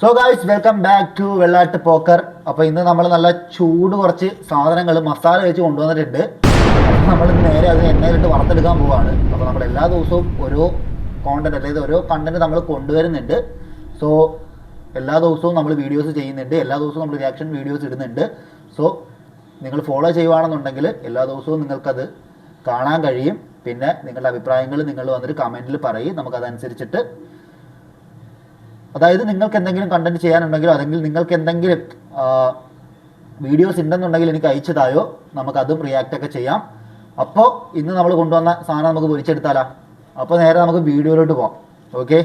So guys welcome back to Vellatt Pokkar. അപ്പോൾ ഇന്ന് നമ്മൾ നല്ല ചൂട് കുറച്ച് സാധനങ്ങൾ മസാല വെച്ച് കൊണ്ടുവന്നിട്ടുണ്ട്. നമ്മൾ നേരെ അത് എണ്ണയിലിട്ട് വറുത്തെടുക്കാൻ പോവുകയാണ്. അപ്പോൾ നമ്മൾ എല്ലാ ദിവസവും ഓരോ കോണ്ടന്റ്, അതായത് ഓരോ കണ്ടന്റ് നമ്മൾ കൊണ്ടുവരുന്നുണ്ട്. സോ എല്ലാ ദിവസവും നമ്മൾ വീഡിയോസ് ചെയ്യുന്നുണ്ട്, എല്ലാ ദിവസവും നമ്മൾ റിയാക്ഷൻ വീഡിയോസ് ഇടുന്നുണ്ട്. സോ നിങ്ങൾ ഫോളോ ചെയ്യുകയാണെന്നുണ്ടെങ്കിൽ എല്ലാ ദിവസവും നിങ്ങൾക്കത് കാണാൻ കഴിയും. പിന്നെ നിങ്ങളുടെ അഭിപ്രായങ്ങൾ നിങ്ങൾ വന്നിട്ട് കമൻറ്റിൽ പറയും. നമുക്കതനുസരിച്ചിട്ട്, അതായത് നിങ്ങൾക്ക് എന്തെങ്കിലും കണ്ടന്റ് ചെയ്യാനുണ്ടെങ്കിലോ അല്ലെങ്കിൽ നിങ്ങൾക്ക് എന്തെങ്കിലും വീഡിയോസ് ഉണ്ടെന്നുണ്ടെങ്കിൽ എനിക്ക് അയച്ചു തായോ, നമുക്കതും റിയാക്റ്റ് ഒക്കെ ചെയ്യാം. അപ്പോൾ ഇന്ന് നമ്മൾ കൊണ്ടുവന്ന സാധനം നമുക്ക് പൊരിച്ചെടുത്താലോ. അപ്പോൾ നേരെ നമുക്ക് വീഡിയോയിലോട്ട് പോകാം. ഓക്കെ,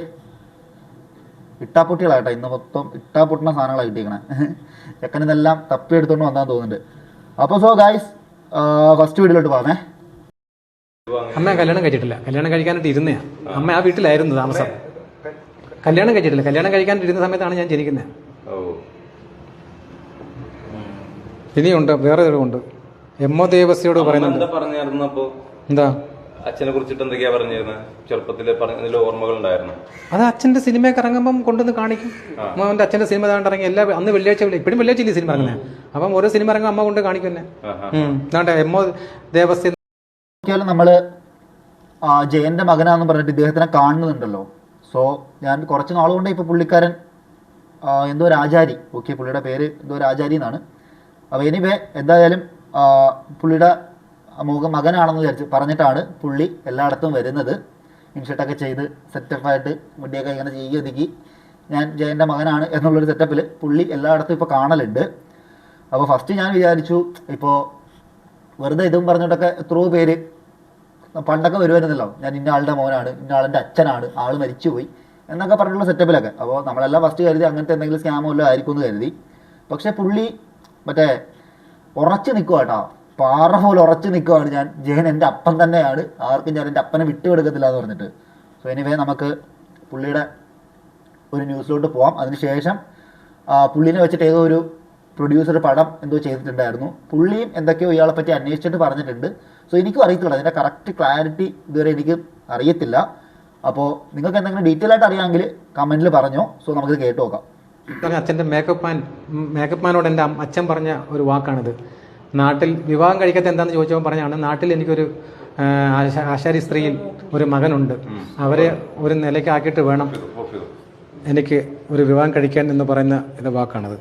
ഇട്ടാപ്പൊട്ടികളാട്ടോ ഇന്ന് മൊത്തം ഇട്ടാപ്പൊട്ടുന്ന സാധനങ്ങളാണ് കിട്ടിയിരിക്കണേ. ചെക്കനിതെല്ലാം തപ്പി എടുത്തുകൊണ്ട് വന്നാന്ന് തോന്നുന്നുണ്ട്. അപ്പോൾ സോ ഗായ്സ്, ഫസ്റ്റ് വീഡിയോയിലോട്ട് പോകാമേ. അമ്മ കല്യാണം കഴിച്ചിട്ടില്ല, കല്യാണം കഴിക്കാനായിട്ട് ഇരുന്നേ. അമ്മ ആ വീട്ടിലായിരുന്നു താമസം. കല്യാണം കഴിച്ചിട്ടില്ല, കല്യാണം കഴിക്കാനിരുന്ന സമയത്താണ് ഞാൻ ജനിക്കുന്നത്. ഇനിയുണ്ട്, വേറെ ഉണ്ട്. എമ്മോ ദേവസ്യോട് പറയുന്നുണ്ട്. എന്താ അച്ഛനെ കുറിച്ചിട്ട് എന്തൊക്കെയാ പറഞ്ഞിരുന്നത്? ചെറുപ്പത്തില് പറഞ്ഞ ഓർമ്മകൾ ഉണ്ടായിരുന്നു. അത് അച്ഛന്റെ സിനിമയൊക്കെ ഇറങ്ങുമ്പം കൊണ്ടുവന്ന് കാണിക്കും. അമ്മന്റെ അച്ഛന്റെ സിനിമ ഇറങ്ങി എല്ലാ അന്ന് വെള്ളിയാഴ്ച, ഇപ്പോഴും വെള്ളിയാഴ്ച സിനിമ ഇറങ്ങുന്നത്. അപ്പം ഓരോ സിനിമ ഇറങ്ങും അമ്മ കൊണ്ട് കാണിക്കും തന്നെ. എമ്മോ ദേവസ്യ നമ്മള് ജയന്റെ മകനാന്ന് പറഞ്ഞിട്ട് ഇദ്ദേഹത്തിനെ കാണുന്നുണ്ടല്ലോ. സോ ഞാൻ കുറച്ച് നാളുകൊണ്ട് ഇപ്പോൾ പുള്ളിക്കാരൻ എന്തോ ഒരു ആചാരി, ഓക്കെ, പുള്ളിയുടെ പേര് എന്തോ ഒരു ആചാരി എന്നാണ്. അപ്പോൾ എനിവേ എന്തായാലും പുള്ളിയുടെ മകനാണെന്ന് പറഞ്ഞിട്ടാണ് പുള്ളി എല്ലായിടത്തും വരുന്നത്. ഇൻഷർട്ടൊക്കെ ചെയ്ത് സെറ്റപ്പായിട്ട് മുടിയൊക്കെ ഇങ്ങനെ ഒതുക്കി ഞാൻ ജയൻ്റെ മകനാണ് എന്നുള്ളൊരു സെറ്റപ്പിൽ പുള്ളി എല്ലായിടത്തും ഇപ്പോൾ കാണലുണ്ട്. അപ്പോൾ ഫസ്റ്റ് ഞാൻ വിചാരിച്ചു ഇപ്പോൾ വെറുതെ ഇതും പറഞ്ഞിട്ടൊക്കെ എത്രയോ പേര് പണ്ടൊക്കെ വരുമായിരുന്നല്ലോ, ഞാൻ ഇന്ന ആളുടെ മോനാണ്, ഇന്ന ആളിൻ്റെ അച്ഛനാണ്, ആൾ മരിച്ചുപോയി എന്നൊക്കെ പറഞ്ഞിട്ടുള്ള സെറ്റപ്പിലൊക്കെ. അപ്പോൾ നമ്മളെല്ലാം ഫസ്റ്റ് കരുതി അങ്ങനത്തെ എന്തെങ്കിലും സ്കാമോ വല്ലതും ആയിരിക്കും എന്ന് കരുതി. പക്ഷേ പുള്ളി മറ്റേ ഉറച്ച് നിൽക്കുക കേട്ടോ, പാറ പോലെ ഉറച്ച് നിൽക്കുകയാണ്. ഞാൻ ജയൻ എൻ്റെ അപ്പൻ തന്നെയാണ്, ആർക്കും ഞാൻ എൻ്റെ അപ്പനെ വിട്ടുകൊടുക്കത്തില്ല എന്ന് പറഞ്ഞിട്ട്. സോ എനിവേ നമുക്ക് പുള്ളിയുടെ ഒരു ന്യൂസിലോട്ട് പോവാം. അതിനുശേഷം പുള്ളിനെ വെച്ചിട്ട് ഏതോ ഒരു പ്രൊഡ്യൂസർ പടം എന്തോ ചെയ്തിട്ടുണ്ടായിരുന്നു. പുള്ളിയും എന്തൊക്കെയോ ഇയാളെ പറ്റി അന്വേഷിച്ചിട്ട് പറഞ്ഞിട്ടുണ്ട്. സോ എനിക്കും അറിയത്തില്ല, അതിൻ്റെ കറക്റ്റ് ക്ലാരിറ്റി ഇതുവരെ എനിക്ക് അറിയത്തില്ല. അപ്പോൾ നിങ്ങൾക്ക് എന്തെങ്കിലും ഡീറ്റെയിൽ ആയിട്ട് അറിയാമെങ്കിൽ കമൻറ്റിൽ പറഞ്ഞോ. സോ നമുക്കിത് കേട്ട് നോക്കാം. അച്ഛൻ്റെ മേക്കപ്പ് മാനോട് എൻ്റെ അച്ഛൻ പറഞ്ഞ ഒരു വാക്കാണിത്. നാട്ടിൽ വിവാഹം കഴിക്കാത്ത എന്താണെന്ന് ചോദിച്ചപ്പോൾ പറഞ്ഞാണ്, നാട്ടിൽ എനിക്കൊരു ആശാരി സ്ത്രീയിൽ ഒരു മകനുണ്ട്, അവരെ ഒരു നിലയ്ക്കാക്കിയിട്ട് വേണം എനിക്ക് ഒരു വിവാഹം കഴിക്കാൻ എന്ന് പറയുന്ന ഇത് വാക്കാണത്.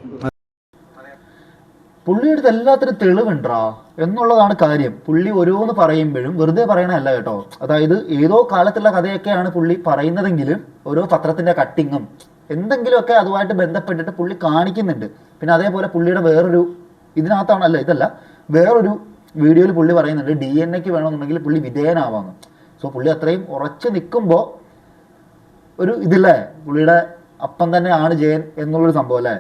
പുള്ളിയുടെ എല്ലാത്തിനും തെളിവുണ്ടാ എന്നുള്ളതാണ് കാര്യം. പുള്ളി ഓരോന്ന് പറയുമ്പോഴും വെറുതെ പറയണതല്ല കേട്ടോ. അതായത് ഏതോ കാലത്തുള്ള കഥയൊക്കെയാണ് പുള്ളി പറയുന്നതെങ്കിലും ഓരോ പത്രത്തിന്റെ കട്ടിങ്ങും എന്തെങ്കിലുമൊക്കെ അതുമായിട്ട് ബന്ധപ്പെട്ടിട്ട് പുള്ളി കാണിക്കുന്നുണ്ട്. പിന്നെ അതേപോലെ പുള്ളിയുടെ വേറൊരു ഇതിനകത്താണല്ല, ഇതല്ല, വേറൊരു വീഡിയോയിൽ പുള്ളി പറയുന്നുണ്ട് DNA വേണമെന്നുണ്ടെങ്കിൽ പുള്ളി വിധേയനാവാന്ന്. സോ പുള്ളി അത്രയും ഉറച്ചു നിൽക്കുമ്പോൾ ഒരു ഇതില്ലേ, പുള്ളിയുടെ അപ്പം തന്നെയാണ് ജയൻ എന്നുള്ളൊരു സംഭവം അല്ലേ.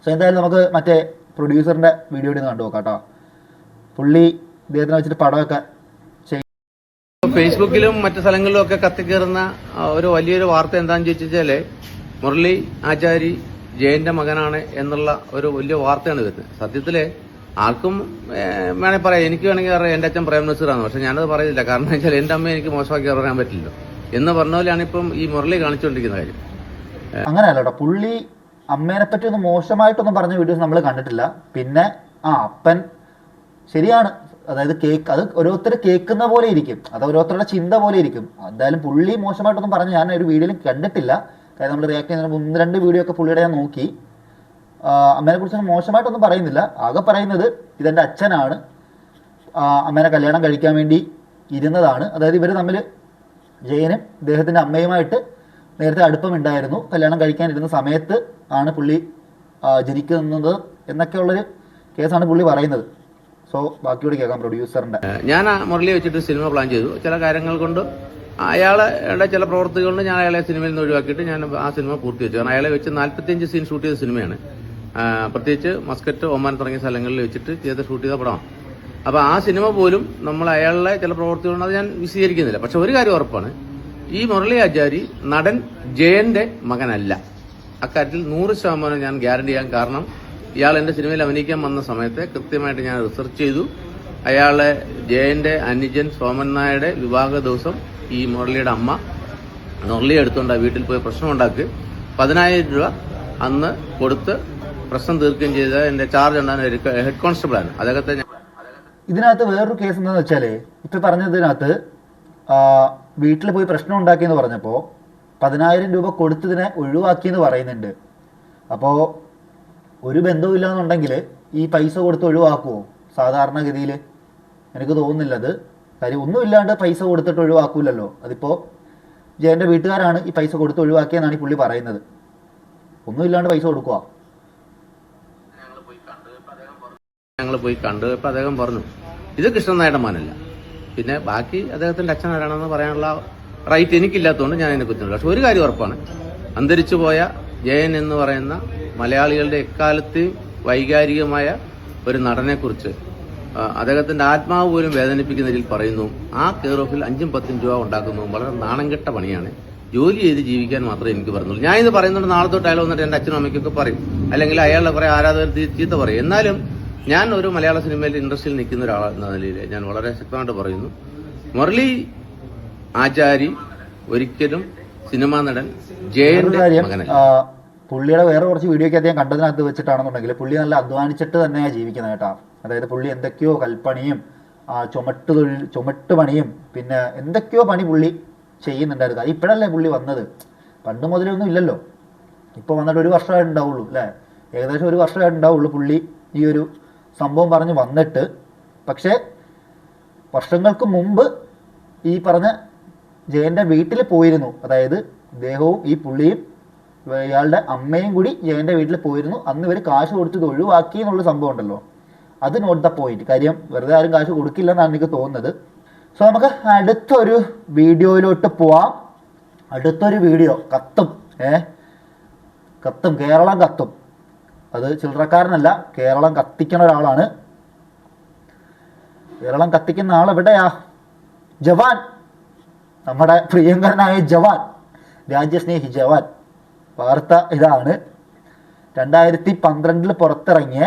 സോ എന്തായാലും നമുക്ക് മറ്റേ പ്രൊഡ്യൂസറിൻ്റെ വീഡിയോ ഒന്ന് കണ്ടു നോക്കാം കേട്ടോ. പുള്ളി ഇദ്ദേഹത്തിനെ വെച്ചിട്ട് പടമൊക്കെ ഫേസ്ബുക്കിലും മറ്റു സ്ഥലങ്ങളിലും ഒക്കെ കത്തിക്കേറുന്ന ഒരു വലിയൊരു വാർത്ത എന്താണെന്ന് ചോദിച്ചാല്, മുരളി ആചാരി ജയന്റെ മകനാണ് എന്നുള്ള ഒരു വലിയ വാർത്തയാണ് വരുന്നത്. സത്യത്തില് ആർക്കും വേണമെങ്കിൽ പറയാം, എനിക്ക് വേണമെങ്കിൽ പറയാം എന്റെ അച്ഛൻ പ്രേം നസീറാണ്. പക്ഷെ ഞാനത് പറയുന്നില്ല. കാരണം വെച്ചാൽ എന്റെ അമ്മയെ എനിക്ക് മോശമാക്കി പറയാൻ പറ്റില്ലല്ലോ എന്ന് പറഞ്ഞ പോലെയാണ് ഇപ്പം ഈ മുരളി കാണിച്ചുകൊണ്ടിരിക്കുന്ന കാര്യം. അങ്ങനെയല്ല കേട്ടോ, പുള്ളി അമ്മേനെ പറ്റി ഒന്നും മോശമായിട്ടൊന്നും പറഞ്ഞ വീഡിയോസ് നമ്മൾ കണ്ടിട്ടില്ല. പിന്നെ അപ്പൻ ശരിയാണ്, അതായത് അത് ഓരോരുത്തർ കേൾക്കുന്ന പോലെ ഇരിക്കും, അത് ഓരോരുത്തരുടെ ചിന്ത പോലെ ഇരിക്കും. എന്തായാലും പുള്ളി മോശമായിട്ടൊന്നും പറഞ്ഞ് ഞാൻ ഒരു വീഡിയോയിൽ കണ്ടിട്ടില്ല. കാര്യം നമ്മൾ റിയാക്ട് ചെയ്യുന്ന 1-2 വീഡിയോ ഒക്കെ പുള്ളിയുടെ ഞാൻ നോക്കി. അമ്മേനെ കുറിച്ചൊന്നും മോശമായിട്ടൊന്നും പറയുന്നില്ല. ആകെ പറയുന്നത് ഇതെൻ്റെ അച്ഛനാണ്, അമ്മേനെ കല്യാണം കഴിക്കാൻ വേണ്ടി ഇരുന്നതാണ്. അതായത് ഇവർ തമ്മിൽ ജയനും ഇദ്ദേഹത്തിൻ്റെ അമ്മയുമായിട്ട് നേരത്തെ അടുപ്പമുണ്ടായിരുന്നു. കല്യാണം കഴിക്കാനിരുന്ന സമയത്ത് ആണ് പുള്ളി ജനിക്കുന്നത് എന്നൊക്കെയുള്ളൊരു കേസാണ് പുള്ളി പറയുന്നത്. സോ ബാക്കിയോട് കേൾക്കാം പ്രൊഡ്യൂസറിന്റെ. ഞാൻ മുരളിയെ വെച്ചിട്ട് സിനിമ പ്ലാൻ ചെയ്തു. ചില കാര്യങ്ങൾ കൊണ്ട് അയാളുടെ ചില പ്രവർത്തികൾ കൊണ്ട് ഞാൻ അയാളെ സിനിമയിൽ നിന്ന് ഒഴിവാക്കിയിട്ട് ഞാൻ ആ സിനിമ പൂർത്തീകരിച്ചു. കാരണം അയാളെ വെച്ച് 45 സീൻ ഷൂട്ട് ചെയ്ത സിനിമയാണ്. പ്രത്യേകിച്ച് മസ്കറ്റ്, ഒമാൻ തുടങ്ങിയ സ്ഥലങ്ങളിൽ വെച്ചിട്ട് ഷൂട്ട് ചെയ്ത പടമാണ്. അപ്പോൾ ആ സിനിമ പോലും നമ്മൾ അയാളുടെ ചില പ്രവർത്തികൾ കൊണ്ട് അത് ഞാൻ വിശദീകരിക്കുന്നില്ല. പക്ഷെ ഒരു കാര്യം ഉറപ്പാണ്, ഈ മുരളി ആചാരി നടൻ ജയന്റെ മകനല്ല. അക്കാര്യത്തിൽ 100% ഞാൻ ഗ്യാരണ്ടി ചെയ്യാൻ. കാരണം ഇയാൾ എന്റെ സിനിമയിൽ അഭിനയിക്കാൻ വന്ന സമയത്ത് കൃത്യമായിട്ട് ഞാൻ റിസർച്ച് ചെയ്തു. അയാളെ ജയന്റെ അനുജൻ സോമൻ നായരുടെ വിവാഹ ദിവസം ഈ മുരളിയുടെ അമ്മ മുരളിയെ എടുത്തുകൊണ്ട് വീട്ടിൽ പോയി പ്രശ്നമുണ്ടാക്കി 10,000 രൂപ അന്ന് കൊടുത്ത് പ്രശ്നം തീർക്കുകയും ചെയ്ത എൻ്റെ ചാർജ് ഉണ്ടാകുന്ന ഹെഡ് കോൺസ്റ്റബിളാണ്. അദ്ദേഹത്തെ ഇതിനകത്ത് വേറൊരു കേസ് എന്താണെന്ന് വെച്ചാൽ ഇപ്പം പറഞ്ഞതിനകത്ത് വീട്ടിൽ പോയി പ്രശ്നം ഉണ്ടാക്കിയെന്ന് പറഞ്ഞപ്പോൾ 10,000 രൂപ കൊടുത്തതിനെ ഒഴിവാക്കിയെന്ന് പറയുന്നുണ്ട്. അപ്പോൾ ഒരു ബന്ധവുമില്ല എന്നുണ്ടെങ്കിൽ ഈ പൈസ കൊടുത്ത് ഒഴിവാക്കുമോ സാധാരണഗതിയിൽ? എനിക്ക് തോന്നുന്നില്ലത്. കാര്യം ഒന്നുമില്ലാണ്ട് പൈസ കൊടുത്തിട്ട് ഒഴിവാക്കൂലല്ലോ. അതിപ്പോൾ ജയൻ്റെ വീട്ടുകാരാണ് ഈ പൈസ കൊടുത്ത് ഒഴിവാക്കിയെന്നാണ് ഈ പുള്ളി പറയുന്നത്. ഒന്നുമില്ലാണ്ട് പൈസ കൊടുക്കുക. ഞങ്ങൾ പോയി കണ്ടു. ഇപ്പം അദ്ദേഹം പറഞ്ഞു ഇത് കൃഷ്ണൻ നായരുടെ മകനല്ല. പിന്നെ ബാക്കി അദ്ദേഹത്തിന്റെ അച്ഛൻ ആരാണെന്ന് പറയാനുള്ള റൈറ്റ് എനിക്കില്ലാത്തതുകൊണ്ട് ഞാൻ അതിനെ കുറിച്ചുണ്ട്. പക്ഷെ ഒരു കാര്യം ഉറപ്പാണ്, അന്തരിച്ചു പോയ ജയൻ എന്ന് പറയുന്ന മലയാളികളുടെ എക്കാലത്തെയും വൈകാരികമായ ഒരു നടനെക്കുറിച്ച് അദ്ദേഹത്തിന്റെ ആത്മാവ് പോലും വേദനിപ്പിക്കുന്ന രീതിയിൽ പറയുന്നു. ആ കെയർ ഓഫിൽ 5-10 രൂപ ഉണ്ടാക്കുന്നു. വളരെ നാണംകെട്ട പണിയാണ്. ജോലി ചെയ്ത് ജീവിക്കാൻ മാത്രമേ എനിക്ക് പറഞ്ഞുള്ളൂ. ഞാൻ ഇത് പറയുന്നുണ്ട്, നാളെ തൊട്ട് അയാൾ വന്നിട്ട് എൻ്റെ അച്ഛനും അമ്മയ്ക്കൊക്കെ പറയും, അല്ലെങ്കിൽ അയാളുടെ കുറെ ആരാധകർ ചീത്ത പറയും. എന്നാലും ഞാൻ ഒരു മലയാള സിനിമയിൽ ഇൻഡസ്ട്രിയിൽ നിൽക്കുന്ന ഒരാളെന്ന നിലയിൽ ഞാൻ വളരെ ശക്തമായിട്ട് പറയുന്നു, മുരളി ആചാരി ഒരിക്കലും സിനിമാ നടൻ ജയന്റെ മകനല്ല. പുള്ളിയുടെ വേറെ കുറച്ച് വീഡിയോ ഒക്കെ അദ്ദേഹം കണ്ടതിനകത്ത് വെച്ചിട്ടാണെന്നുണ്ടെങ്കിൽ പുള്ളി നല്ല അധ്വാനിച്ചിട്ട് തന്നെയാണ് ജീവിക്കുന്നത് കേട്ടോ. അതായത് പുള്ളി എന്തൊക്കെയോ കൽപ്പണിയും ചുമട്ട് പണിയും പിന്നെ എന്തൊക്കെയോ പണി പുള്ളി ചെയ്യുന്നുണ്ടായിരുന്നു. അത് ഇപ്പോഴല്ലേ പുള്ളി വന്നത്, പണ്ട് മുതലൊന്നും ഇല്ലല്ലോ. ഇപ്പോൾ വന്നിട്ട് 1 വർഷമായിട്ട് ഉണ്ടാവുള്ളൂ അല്ലേ, ഏകദേശം 1 വർഷമായിട്ട് ഉണ്ടാവുള്ളൂ പുള്ളി ഈ ഒരു സംഭവം പറഞ്ഞ് വന്നിട്ട്. പക്ഷേ വർഷങ്ങൾക്ക് മുമ്പ് ഈ പറഞ്ഞ ജയൻ്റെ വീട്ടിൽ പോയിരുന്നു. അതായത് ഇദ്ദേഹവും ഈ പുള്ളിയും ഇയാളുടെ അമ്മയും കൂടി ജയൻ്റെ വീട്ടിൽ പോയിരുന്നു. അന്ന് ഇവർ കാശ് കൊടുത്തത് ഒഴിവാക്കി എന്നുള്ള സംഭവം ഉണ്ടല്ലോ, അത് നോട്ട് ദ പോയിന്റ്. കാര്യം വെറുതെ ആരും കാശ് കൊടുക്കില്ല എന്നാണ് എനിക്ക് തോന്നുന്നത്. സോ നമുക്ക് അടുത്തൊരു വീഡിയോയിലോട്ട് പോവാം. അടുത്തൊരു വീഡിയോ കത്തും കത്തും, കേരളം കത്തും. അത് ചില്ലറക്കാരനല്ല, കേരളം കത്തിക്കുന്ന ഒരാളാണ്. കേരളം കത്തിക്കുന്ന ആൾ എവിടെയാ? ജവാൻ, നമ്മുടെ പ്രിയങ്കരനായ ജവാൻ, രാജ്യസ്നേഹി ജവാൻ. വാർത്ത ഇതാണ്. 2012 പുറത്തിറങ്ങിയ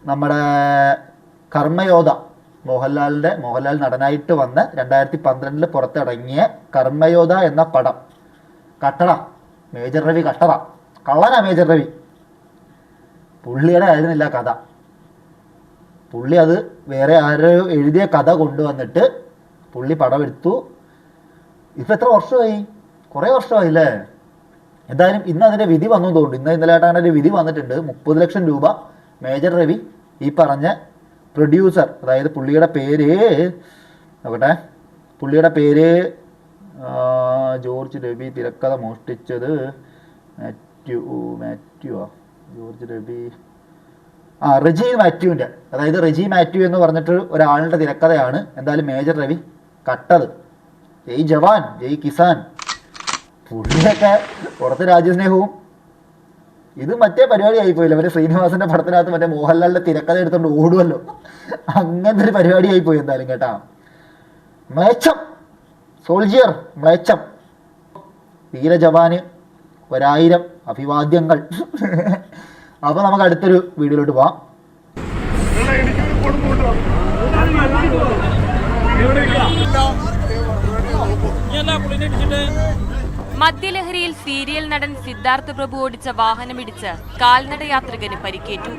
നമ്മുടെ കർമ്മയോധ, മോഹൻലാൽ നടനായിട്ട് വന്ന് 2012 പുറത്തിറങ്ങിയ കർമ്മയോധ എന്ന പടം. കട്ടട മേജർ രവി, കട്ടട കള്ളനാ മേജർ രവി. പുള്ളിയുടെ ആയിരുന്നില്ല കഥ. പുള്ളി അത് വേറെ ആരോ എഴുതിയ കഥ കൊണ്ടുവന്നിട്ട് പുള്ളി പടം എടുത്തു. ഇപ്പം എത്ര വർഷമായി? കുറേ വർഷമായില്ലേ. എന്തായാലും ഇന്ന് അതിൻ്റെ വിധി വന്നു തോന്നുന്നു. ഇന്നലെയായിട്ട് അങ്ങനെ ഒരു വിധി വന്നിട്ടുണ്ട്. 30 ലക്ഷം രൂപ മേജർ രവി, ഈ പറഞ്ഞ പ്രൊഡ്യൂസർ, അതായത് പുള്ളിയുടെ പേര് നോക്കട്ടെ, പുള്ളിയുടെ പേര് ജോർജ് രവി, തിരക്കഥ മോഷ്ടിച്ചത് മാത്യുവാ, ജോർജ് രവി റെജി മാത്യുവിൻ്റെ, അതായത് റെജി മാത്യു എന്ന് പറഞ്ഞിട്ട് ഒരാളുടെ തിരക്കഥയാണ്. എന്തായാലും മേജർ രവി കട്ടത്. ജയ് ജവാൻ, ജയ് കിസാൻ. പുള്ളിയൊക്കെ പുറത്ത് രാജ്യസ്നേഹവും. ഇത് മറ്റേ പരിപാടി ആയിപ്പോയില്ല, മറ്റേ ശ്രീനിവാസന്റെ പടത്തിനകത്ത് മറ്റേ മോഹൻലാലിന്റെ തിരക്കഥ എടുത്തോണ്ട് ഓടുമല്ലോ, അങ്ങനത്തെ ഒരു പരിപാടി ആയിപ്പോയി. എന്തായാലും കേട്ടാ, മ്ലേച്ഛം സോൾജിയർ, മ്ലേച്ഛം. വീരജവാന് 1000 അഭിവാദ്യങ്ങൾ. അപ്പൊ നമുക്ക് അടുത്തൊരു വീഡിയോയിലോട്ട് പോവാം. മദ്യലഹരിയിൽ സീരിയൽ നടൻ സിദ്ധാർത്ഥ് പ്രഭു ഓടിച്ച വാഹനമിടിച്ച് കാൽനട യാത്രികന് പരിക്കേറ്റു.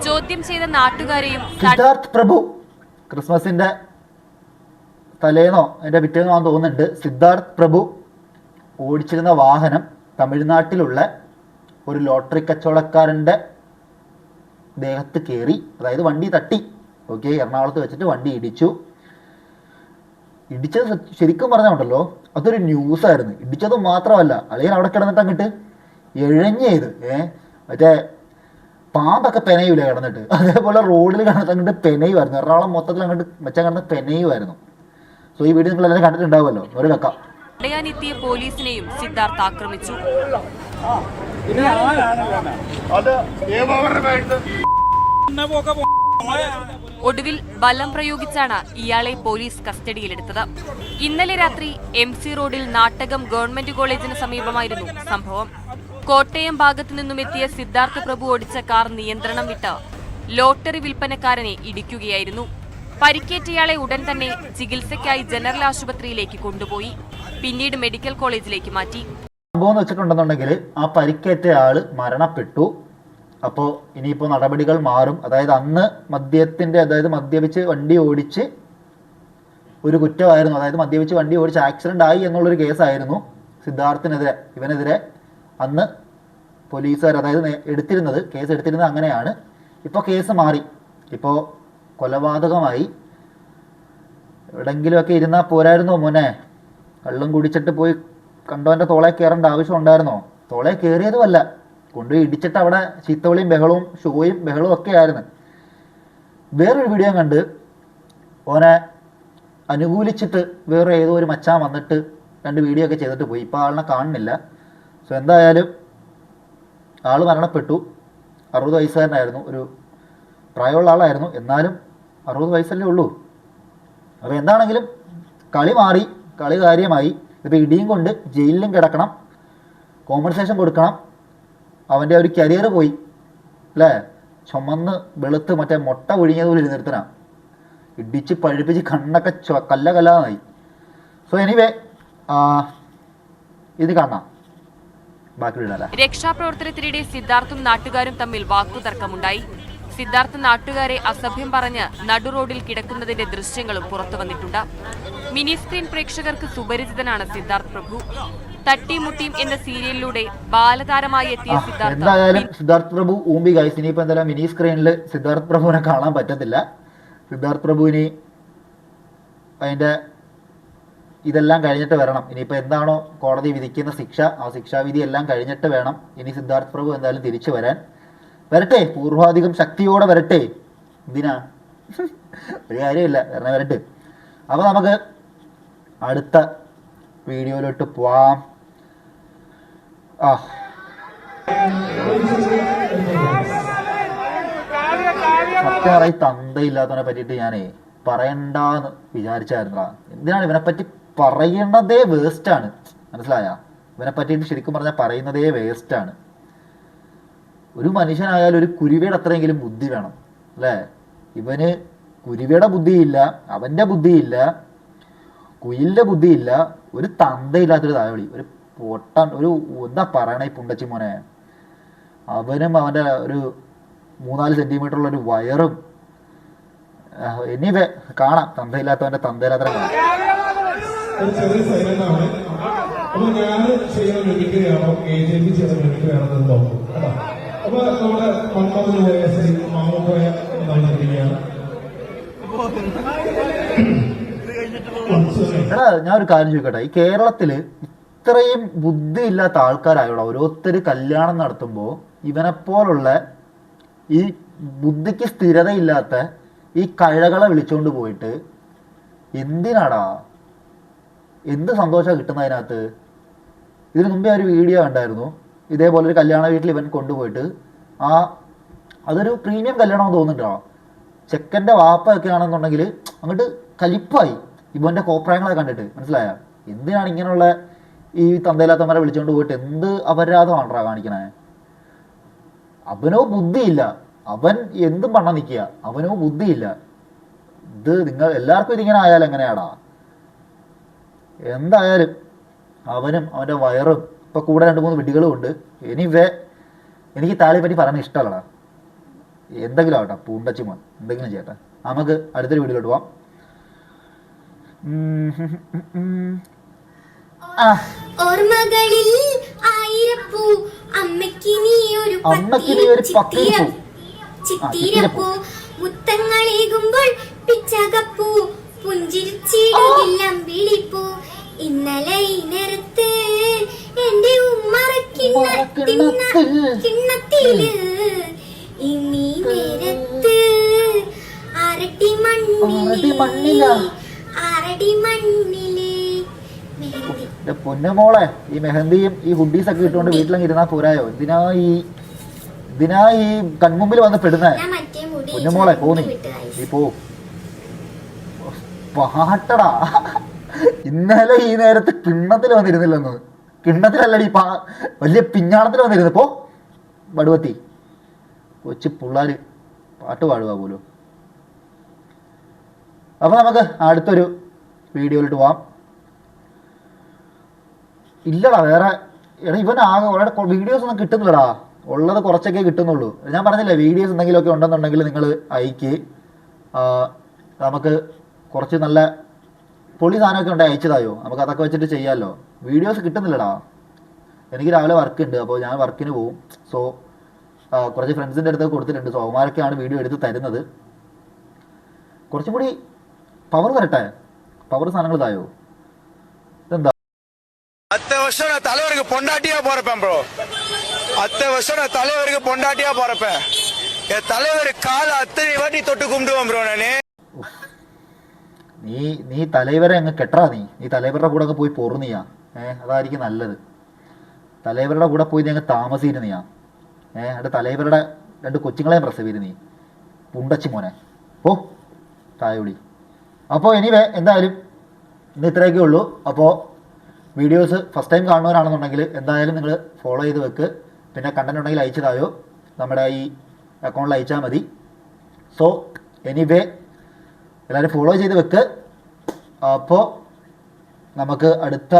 ചോദ്യം ചെയ്ത നാട്ടുകാരെയും സിദ്ധാർത്ഥ് പ്രഭു ക്രിസ്മസിന്റെ തലേന്നോ അതിന്റെ പിറ്റേന്നോ ആണെന്ന് തോന്നുന്നുണ്ട്. സിദ്ധാർത്ഥ് പ്രഭു ഓടിച്ചിരുന്ന വാഹനം തമിഴ്നാട്ടിലുള്ള ഒരു ലോട്ടറി കച്ചവടക്കാരൻ്റെ ദേഹത്ത് കയറി, അതായത് വണ്ടി തട്ടി. ഓക്കെ, എറണാകുളത്ത് വെച്ചിട്ട് വണ്ടി ഇടിച്ചു. ഇടിച്ചത് ശരിക്കും പറഞ്ഞുണ്ടല്ലോ, അതൊരു ന്യൂസായിരുന്നു. ഇടിച്ചത് മാത്രമല്ല, അല്ലെങ്കിൽ അവിടെ കിടന്നിട്ട് അങ്ങോട്ട് എഴഞ്ഞത് മറ്റേ പാമ്പൊക്കെ പെനയൂല കിടന്നിട്ട്, അതേപോലെ റോഡിൽ കിടന്നിട്ട് അങ്ങോട്ട് പെനയുമായിരുന്നു. എറണാകുളം മൊത്തത്തിൽ അങ്ങോട്ട് മെച്ചം കിടന്ന് പെനയുമായിരുന്നു. സോ ഈ വീഡിയോ നിങ്ങളെല്ലാം കണ്ടിട്ടുണ്ടാവുമല്ലോ, ഒരു വെക്കാം. തടയാനെത്തിയ പോലീസിനെയും സിദ്ധാർത്ഥ് ആക്രമിച്ചു. ഒടുവിൽ ബലം പ്രയോഗിച്ചാണ് ഇയാളെ പോലീസ് കസ്റ്റഡിയിലെടുത്തത്. ഇന്നലെ രാത്രി MC റോഡിൽ നാട്ടകം ഗവൺമെന്റ് കോളേജിന് സമീപമായിരുന്നു സംഭവം. കോട്ടയം ഭാഗത്തു നിന്നും എത്തിയ സിദ്ധാർത്ഥ് പ്രഭു ഓടിച്ച കാർ നിയന്ത്രണം വിട്ട് ലോട്ടറി വിൽപ്പനക്കാരനെ ഇടിക്കുകയായിരുന്നു. പരിക്കേറ്റയാളെ ഉടൻ തന്നെ ചികിത്സയ്ക്കായി ജനറൽ ആശുപത്രിയിലേക്ക് കൊണ്ടുപോയി. പിന്നീട് മെഡിക്കൽ കോളേജിലേക്ക് മാറ്റി. സംഭവം എന്ന് വെച്ചിട്ടുണ്ടെന്നുണ്ടെങ്കിൽ ആ പരിക്കേറ്റ ആൾ മരണപ്പെട്ടു. അപ്പോൾ ഇനിയിപ്പോൾ നടപടികൾ മാറും. അതായത് അന്ന് മദ്യപിച്ച് വണ്ടി ഓടിച്ച് ഒരു കുറ്റമായിരുന്നു. അതായത് മദ്യപിച്ച് വണ്ടി ഓടിച്ച് ആക്സിഡൻ്റ് ആയി എന്നുള്ളൊരു കേസായിരുന്നു ഇവനെതിരെ അന്ന് പോലീസുകാർ കേസ് എടുത്തിരുന്നത് അങ്ങനെയാണ്. ഇപ്പോൾ കേസ് മാറി. ഇപ്പോൾ കൊലപാതകമായി. എവിടെങ്കിലുമൊക്കെ ഇരുന്നാൽ പോരായിരുന്നോ മോനെ? കള്ളും കുടിച്ചിട്ട് പോയി കണ്ടവൻ്റെ തോളെ കയറേണ്ട ആവശ്യം ഉണ്ടായിരുന്നോ? തോളെ കയറിയതുമല്ല, കൊണ്ടുപോയി ഇടിച്ചിട്ട് അവിടെ ചീത്തവിളിയും ബഹളവും ഷോയും ബഹളവും ഒക്കെ ആയിരുന്നു. വേറൊരു വീഡിയോ കണ്ട് ഓനെ അനുകൂലിച്ചിട്ട് വേറെ ഏതോ ഒരു മച്ചാൻ വന്നിട്ട് 2 വീഡിയോ ഒക്കെ ചെയ്തിട്ട് പോയി. ഇപ്പോൾ ആളിനെ കാണുന്നില്ല. സോ എന്തായാലും ആൾ മരണപ്പെട്ടു. 60 വയസ്സുകാരനായിരുന്നു, ഒരു പ്രായമുള്ള ആളായിരുന്നു. എന്നാലും 60 വയസ്സല്ലേ ഉള്ളൂ. അപ്പോൾ എന്താണെങ്കിലും കളി മാറി, കളി കാര്യമായി. ഇപ്പോൾ ഇടിയും കൊണ്ട് ജയിലിലും കിടക്കണം, കോമ്പൻസേഷൻ കൊടുക്കണം. അവൻ്റെ ഒരു കരിയർ പോയി അല്ലേ? ചുമന്ന് വെളുത്ത് മറ്റേ മുട്ട ഒഴിഞ്ഞതുപോലെ ഇരുന്നിരുത്തനാണ്. ഇടിച്ച് പഴുപ്പിച്ച് കണ്ണൊക്കെ കല്ലാന്നായി. സോ എനിവേ ഇത് കാണാം, ബാക്കി വിടാല. രക്ഷാപ്രവർത്തനത്തിനിടെ സിദ്ധാർത്ഥും നാട്ടുകാരും തമ്മിൽ വാക്കുതർക്കമുണ്ടായി. സിദ്ധാർത്ഥ് നാട്ടുകാരെ അസഭ്യം പറഞ്ഞ് നടുറോഡിൽ കിടക്കുന്നതിന്റെ ദൃശ്യങ്ങളും പുറത്തു വന്നിട്ടുണ്ട്. മിനി സ്ക്രീൻ പ്രേക്ഷകർക്ക് സുപരിചിതനാണ് സിദ്ധാർത്ഥ് പ്രഭു. തട്ടിമുട്ടിയും എന്ന സീരിയലിലൂടെ ബാലതാരമായി എത്തിയ എന്തായാലും സിദ്ധാർത്ഥ് പ്രഭു ഊമ്പി ഗൈസ്. ഇനിയിപ്പോൾ എന്തായാലും മിനി സ്ക്രീനിൽ സിദ്ധാർത്ഥ് പ്രഭുവിനെ കാണാൻ പറ്റത്തില്ല. സിദ്ധാർത്ഥ് പ്രഭുവിന് അതിൻ്റെ ഇതെല്ലാം കഴിഞ്ഞിട്ട് വരണം. ഇനിയിപ്പോൾ എന്താണോ കോടതി വിധിക്കുന്ന ശിക്ഷ, ആ ശിക്ഷാവിധി എല്ലാം കഴിഞ്ഞിട്ട് വേണം ഇനി സിദ്ധാർത്ഥ് പ്രഭു എന്തായാലും തിരിച്ചു വരാൻ. വരട്ടെ, പൂർവാധികം ശക്തിയോടെ വരട്ടെ. എന്തിനാ, ഒരു കാര്യമില്ല, വരട്ടെ. അപ്പോൾ നമുക്ക് അടുത്ത വീഡിയോയിലോട്ട് പോവാം. സത്യം ഈ തന്തയില്ലാത്തവനെ പറ്റിയിട്ട് ഞാനേ പറയണ്ടെന്ന് വിചാരിച്ചായിരുന്നടാ. എന്തിനാണ് ഇവനെപ്പറ്റി പറയണതേ വേസ്റ്റാണ്, മനസ്സിലായ? ഇവനെ പറ്റിയിട്ട് ശരിക്കും പറഞ്ഞാൽ പറയുന്നതേ വേസ്റ്റാണ്. ഒരു മനുഷ്യനായാലും ഒരു കുരുവിയുടെ അത്രയെങ്കിലും ബുദ്ധി വേണം അല്ലേ? ഇവന് കുരുവിയുടെ ബുദ്ധിയില്ല, അവൻ്റെ ബുദ്ധിയില്ല, കുയിലിൻ്റെ ബുദ്ധിയില്ല, ഒരു തന്തയില്ലാത്തൊരു തായവിളി, ഒരു പൊട്ടൻ, ഒരു എന്താ പറയണേ ഈ പുണ്ടച്ചി മോനെ. അവനും അവൻ്റെ ഒരു 3-4 സെൻറ്റിമീറ്ററുള്ള ഒരു വയറും. എനിവേ കാണാം, തന്തയില്ലാത്തവൻ്റെ തന്തയില്ലാത്ത കാണാം. എടാ ഞാൻ ഒരു കാര്യം ചോദിക്കട്ടെ, ഈ കേരളത്തില് ഇത്രയും ബുദ്ധി ഇല്ലാത്ത ആൾക്കാരായോടാ ഓരോരുത്തർ കല്യാണം നടത്തുമ്പോൾ ഇവനെപ്പോലുള്ള ഈ ബുദ്ധിക്ക് സ്ഥിരതയില്ലാത്ത ഈ കഴകളെ വിളിച്ചോണ്ട് പോയിട്ട് എന്തിനാടാ, എന്ത് സന്തോഷമാണ് കിട്ടുന്നതിനകത്ത്? ഇതിനു മുമ്പേ ഒരു വീഡിയോ കണ്ടായിരുന്നു, ഇതേപോലെ ഒരു കല്യാണ വീട്ടിൽ ഇവൻ കൊണ്ടുപോയിട്ട് അതൊരു പ്രീമിയം കല്യാണം തോന്നുന്നുണ്ടോ? ചെക്കൻ്റെ വാപ്പ ഒക്കെ ആണെന്നുണ്ടെങ്കിൽ അങ്ങോട്ട് കലിപ്പായി ഇവൻ്റെ കോപ്രായങ്ങളെ കണ്ടിട്ട്, മനസ്സിലായ? എന്തിനാണ് ഇങ്ങനെയുള്ള ഈ തന്തയില്ലാത്തവന്മാരെ വിളിച്ചുകൊണ്ട് പോയിട്ട് എന്ത് അപരാധമാണോ കാണിക്കണേ? അവനോ ബുദ്ധിയില്ല, അവൻ എന്തും പണ്ണ നിൽക്കുക, അവനോ ബുദ്ധിയില്ല. ഇത് നിങ്ങൾ എല്ലാവർക്കും ഇതിങ്ങനെ ആയാലും എങ്ങനെയാടാ? എന്തായാലും അവനും അവൻ്റെ വയറും ഇപ്പം കൂടെ 2-3 വിഡികളും ഉണ്ട്. എനിക്ക് താളിയെ പറ്റി പറയാൻ ഇഷ്ടമല്ലടാ. എന്തെങ്കിലും ആവട്ടെ, പൂണ്ടച്ചി മോൻ എന്തെങ്കിലും ചെയ്യട്ടെ. നമുക്ക് അടുത്തൊരു വീഡിയോയിലോട്ട് പോവാം. ഓർമ്മകളിൽ ആയിരപ്പൂ, അമ്മയ്ക്ക് നീ ഒരു പത്തിരപ്പൂ, ചിത്തിരപ്പൂ, മുത്തങ്ങളേകുമ്പോൾ പിച്ചകപ്പൂ, പുഞ്ചിരിച്ചിടുകില്ലം വിളിപ്പൂ. ഇന്നലെ ഈ നേരത്ത് എന്റെ ഉമ്മറക്കിണ്ണത്തില്, ഇന്നീ നേരത്ത് അരട്ടി മണ്ണില്. പൊന്നുമോളെ, ഈ മെഹന്തിയും ഈ ഹുഡീസ് ഒക്കെ ഇട്ടുകൊണ്ട് വീട്ടിലങ്ങ് ഇരുന്നാ പോരായോ? ഇതിനാ ഈ കൺമുമ്പിൽ വന്ന് പെടുന്നേ? പൊന്നുമോളെ പോന്നി, നീ പോ. പാട്ടടാ, ഇന്നലെ ഈ നേരത്ത് കിണ്ണത്തിൽ വന്നിരുന്നില്ലെന്ന്. കിണ്ണത്തിലല്ലടി, വലിയ പിഞ്ഞാണത്തിൽ വന്നിരുന്നു. പോ വടുവത്തി, കൊച്ചു പിള്ളേര് പാട്ട് പാടുക പോലും. അപ്പോൾ നമുക്ക് അടുത്തൊരു വീഡിയോയിലോട്ട് പോവാം. ഇല്ലടാ, വേറെ എടാ ഇവൻ ആകെ ഒരാടെ വീഡിയോസ് ഒന്നും കിട്ടുന്നില്ലടാ, ഉള്ളത് കുറച്ചൊക്കെ കിട്ടുന്നുള്ളൂ. ഞാൻ പറഞ്ഞില്ലേ വീഡിയോസ് എന്തെങ്കിലുമൊക്കെ ഉണ്ടെന്നുണ്ടെങ്കിൽ നിങ്ങൾ അയക്ക്, നമുക്ക് കുറച്ച് നല്ല പൊളി സാധനമൊക്കെ ഉണ്ടെങ്കിൽ അയച്ചതായോ, നമുക്ക് അതൊക്കെ വെച്ചിട്ട് ചെയ്യാമല്ലോ. വീഡിയോസ് കിട്ടുന്നില്ലടാ. എനിക്ക് രാവിലെ വർക്ക് ഉണ്ട്, അപ്പോൾ ഞാൻ വർക്കിന് പോവും. സോ കുറച്ച് ഫ്രണ്ട്സിൻ്റെ അടുത്ത് കൊടുത്തിട്ടുണ്ട്. സോ അവന്മാരൊക്കെയാണ് വീഡിയോ എടുത്ത് തരുന്നത്. കുറച്ചും കൂടി പവർ വരട്ടെ, പവർ സാധനങ്ങൾ തായോ. ഇതെന്താ 10 வருஷம் நான் தலைவருக்கு பொண்டாட்டியா போறப்பேன் ப்ரோ. 10 வருஷம் நான் தலைவருக்கு பொண்டாட்டியா போறப்பேன். என் தலைவர் கால அத்தனை வாட்டி தொட்டு கும்பிடுவேன் ப்ரோ நானு. നീ തലൈവരെ അങ്ങ് കെട്ടറാ. നീ തലൈവരുടെ കൂടെ ഒക്കെ പോയി പൊറുന്നിയാ. അതായിരിക്കും നല്ലത്. തലൈവരുടെ കൂടെ പോയി നീ അങ്ങ് താമസിയിരുന്നിയാ. എന്നിട്ട് തലൈവരുടെ 2 കൊച്ചുങ്ങളെയും പ്രസവിയിരുന്നു നീ പുണ്ടച്ചി മോനെ. ഓ തായോളി. അപ്പോൾ എനിവേ എന്തായാലും ഇന്ന് ഇത്രയൊക്കെ ഉള്ളൂ. അപ്പോൾ വീഡിയോസ് ഫസ്റ്റ് ടൈം കാണുന്നവരാണെന്നുണ്ടെങ്കിൽ എന്തായാലും നിങ്ങൾ ഫോളോ ചെയ്ത് വെക്ക്. പിന്നെ കണ്ടന്റ് ഉണ്ടെങ്കിൽ അയച്ചതായോ നമ്മുടെ ഈ അക്കൗണ്ടിൽ അയച്ചാൽ മതി. സോ എനിവേ എല്ലാവരും ഫോളോ ചെയ്ത് വെക്ക്. അപ്പോൾ നമുക്ക് അടുത്ത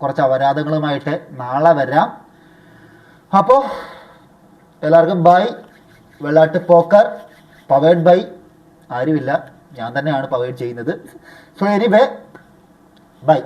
കുറച്ച് അപരാധങ്ങളുമായിട്ട് നാളെ വരാം. അപ്പോൾ എല്ലാവർക്കും by. Vellat Pokker powered by ആരുമില്ല, ഞാൻ തന്നെയാണ് പവേഡ് ചെയ്യുന്നത്. So anyway by.